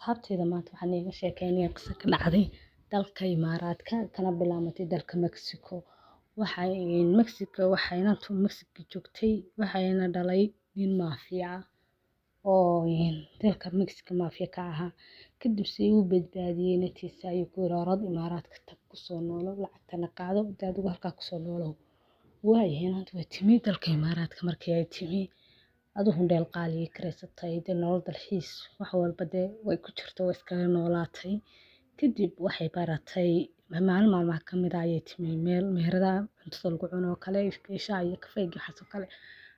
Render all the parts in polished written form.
asxaabteyda maanta waxaan iiga sheekeynaya qiso ka dhacday dalka Imaaraadka kana bilaabatay dalka Mexico. Mexico waxayna joogtay waxayna dhalay nin maafiya ah oo dalka Mexico maafiya ka ahaa. Kadib si uu badbaadiyay naftiisa ayuu ku yiri orod Imaaraadka tag kusoo noolow lacagtana qaado inta adigu halkaa kusoo noolow. Inanta way timi dalka Imaaraadka markii ay timi aduu hundheel qaali kireysatay nolol dalxiis wax walba way ku jirto way iskaga noolaatay. Kadib waxay baratay maalin maalmaha ka mid ah ayay timi meel meherada cuntada lagu cuno oo kale shaah iyo kafeega waxaas oo kale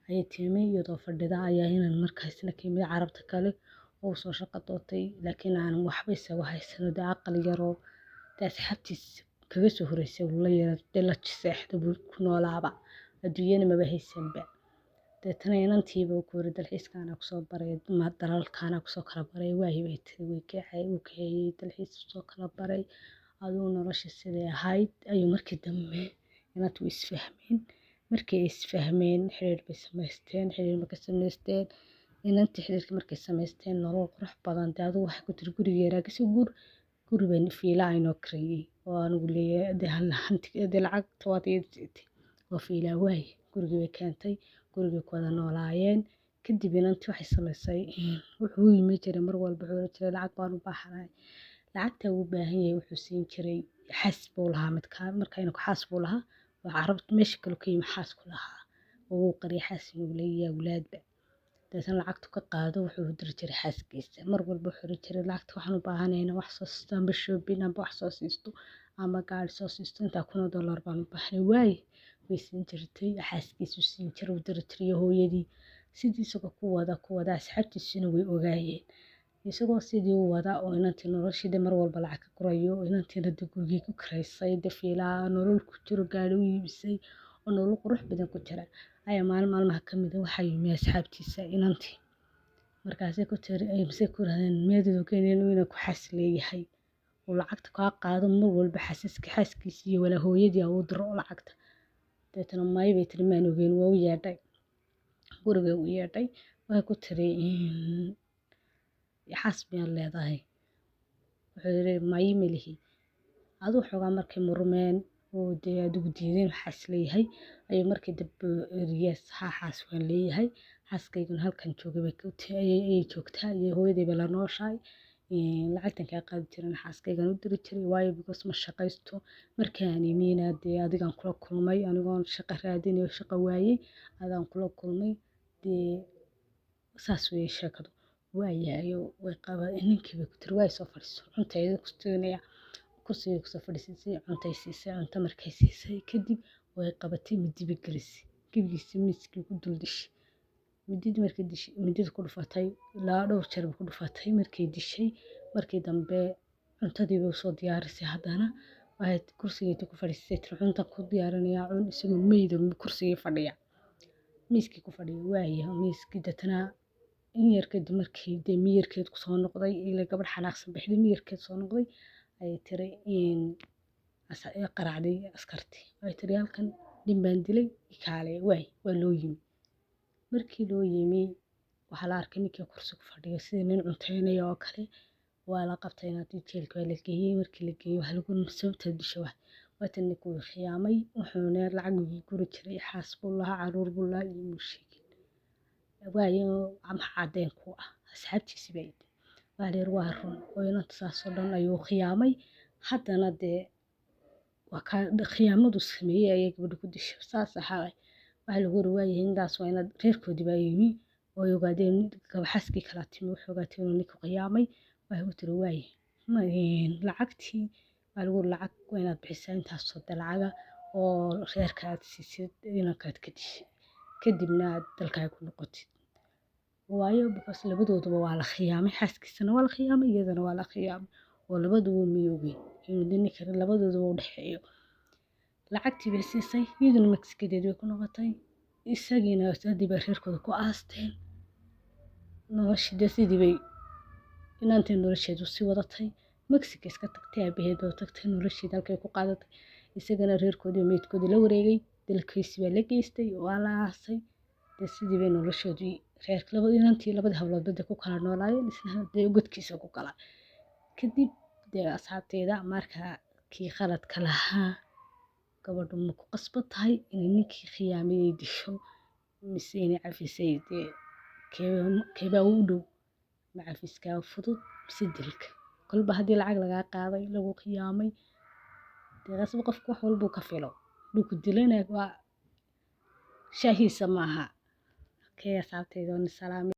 ayay timi iyadoo fadhida ayaa inan markaasna ka yimid carabta kale oo soo shaqo doonatay laakiin aan waxba isagu haysan aqal yar oo asxaabtiisa kaga soo horeysay la yeelatay la seexdo ku noolaaba adduunyada maba haysanba. Deetana inantiiba ku yiri dalxiiskana ku soo baray dalalkana ku soo kala baray way tiri way kaxeeyay dalxiis soo kala baray aduu nolosha sidee ahayd ayuu markii dambe inantu isfahmeen markii ay isfahmeen xiriir bay samaysteen inantii xiriirka markay samaysteen nolol qurux badan aduu wax ku tiri gurigeena ka soo guri bay fiila aynoo kareeyay oo anigu leeyahay lacagta waad oo fiila way guriga way keentay guriga ku wada noolaayeen. Kadib inantii waxay samaysay wuxuu yimi jiray mar walba wuxuu jiray lacag baan u baahanahay lacagta uu baahan yahay wuxuu siin jiray xasbul lahaa markayna ku xasbul lahaa waa carabta meesha kale ka yimid xaas ku lahaa oo qariix xaas inuu leeyahay awlaadba. Deetana lacagtu ka qaado wuxuu diri jiray xaaskiisa mar walba wuxuu jiray lacagta waxaan u baahanahay wax soo siistaan shopping amba wax soo siisto ama gaari soo siisto inta $1,000 baan u baahnay way siin jirtay xaaskiisu siin jiray u diri jiray hooyadii sidii isagoo ku wada asxaabtiisuna way ogaayeen isagoo sidii u wada oo inantii nolosheeda mar walba lacag ka gurayo inantiina gurigii ku kireysay fiilaa nolol ku jiro gaari u iibisay oo nolol qurux badan ku jira ayaa maalin maalmaha ka mid ah waxa yimid asxaabtiisa inantii markaasay ku tiri ay ku raadeen meedo inuu ku xas leeyahay oo lacagta ka qaado mar walba xaaskiisa iyo wala hooyadii u diro lacagta. Deetana may bay tiri maan ogeyn waa u yeedhay guriga u yeedhay way ku tiri xasbiyaan leedahay wuxuu yiri may milihi aduu xogaa markay murmeen oo adigu diideen xas leeyahay ay markii dambe yes xaas waan leeyahay xaaskaygan halkan joogay bay ay joogtaa iyo hooyadii la nooshahay lacagtan ka qaadi jiray xaaskaygan u diri jiray waayo because ma shaqaysto markaan imiina adigan kula kulmay anigoon shaqo raadinayo shaqo waayay adaan kula kulmay saas way sheekadu waayayo way qaba ninkii bay ku tiri way soo fadhiiso cuntayda ku siinaya kursiga ku soo fadhiisay cuntay siisay cunto markay siisay kadib way qabatay midi bay gelisay gibigiisa miiskii ku dul dishay midida markay dishay midida ku dhufatay ilaa dhowr jeer ku dhufatay markay dishay markii dambe cuntadii bay soo diyaarisay haddana waxay kursigeeda ku fadhiisay cunta ku diyaarinaya isagoo meeydo kursiga fadhiya miiskii ku fadhiya waayahay miiskii dadna in yar kadib markii miyirkeed ku soo noqday ilaa gabadh xanaaqsan bixday miyirkeed soo noqday ay tiri qaracday askarti ay tiri halkan nin baan dilay kaalay waa loo yimi markii loo yimi waxa la arkay ninkii kursi ku fadhiya sidii nin cunteynaya oo kale waa la qabtay intii jeelka la geeyay markii la geeyay waxa lagu sababta dishay waatan ninkuu khiyaamay wuxuuna lacag ugu guri jiray xasbullah caruur bullah iyo mushkil waayo ama cadeen ku ah asxaabtiisa bay waalir waa run oo inanta saasoo dhan ayuu khiyaamay haddana waa ka khiyaamadu sameeyay ayay gabadhu ku dishay saas ahaa waxa lagu riwaayay indaas waa inaad reerkoodii baa yimi oo ogaadeen xaskii kala timi wuxuu ogaatay inuu ninku khiyaamay waxa uu tiri waay lacagtii waa lagu lacag waa inaad bixisaa intaas soo lacaga oo reerkaad siisid inankaad ka dishay kadibna aad dalkaaga ku noqotid waayo because labadooduba waa la khiyaamay xaaskiisana waa la khiyaamay iyadana waa la khiyaamay oo labaduba miyoobay in kale labadooduba u dhaxeeyo lacagtii bay siisay iyaduna Mexicadeed way ku noqotay isagiina sidii bay reerkooda ku aasteen noloshii sidii bay inantii nolosheedu si wadatay Mexico iska tagtay aabaheed oo tagtay noloshii dalkay ku qaadatay isagana reerkoodii meedkoodii la wareegay dalkiisii baa la geystay waa la aasay sidii bay noloshoodii reerka labada inantii labada hablood bada ku kala noolaayeen isna dee godkiisa ku kala kadib dee asxaabteeda marka kii qaladka lahaa gabadhu ma ku qasban tahay inay ninkii khiyaamiyey disho mise inay cafisay dee keebaa u dhow ma cafiskaa fudud mise dilka kolba haddii lacag lagaa qaaday lagu khiyaamay dee qasab qofku wax walbuu ka filo dhulku dilana waa shaahiisa maaha kee asxaabteeda oo ni salaamay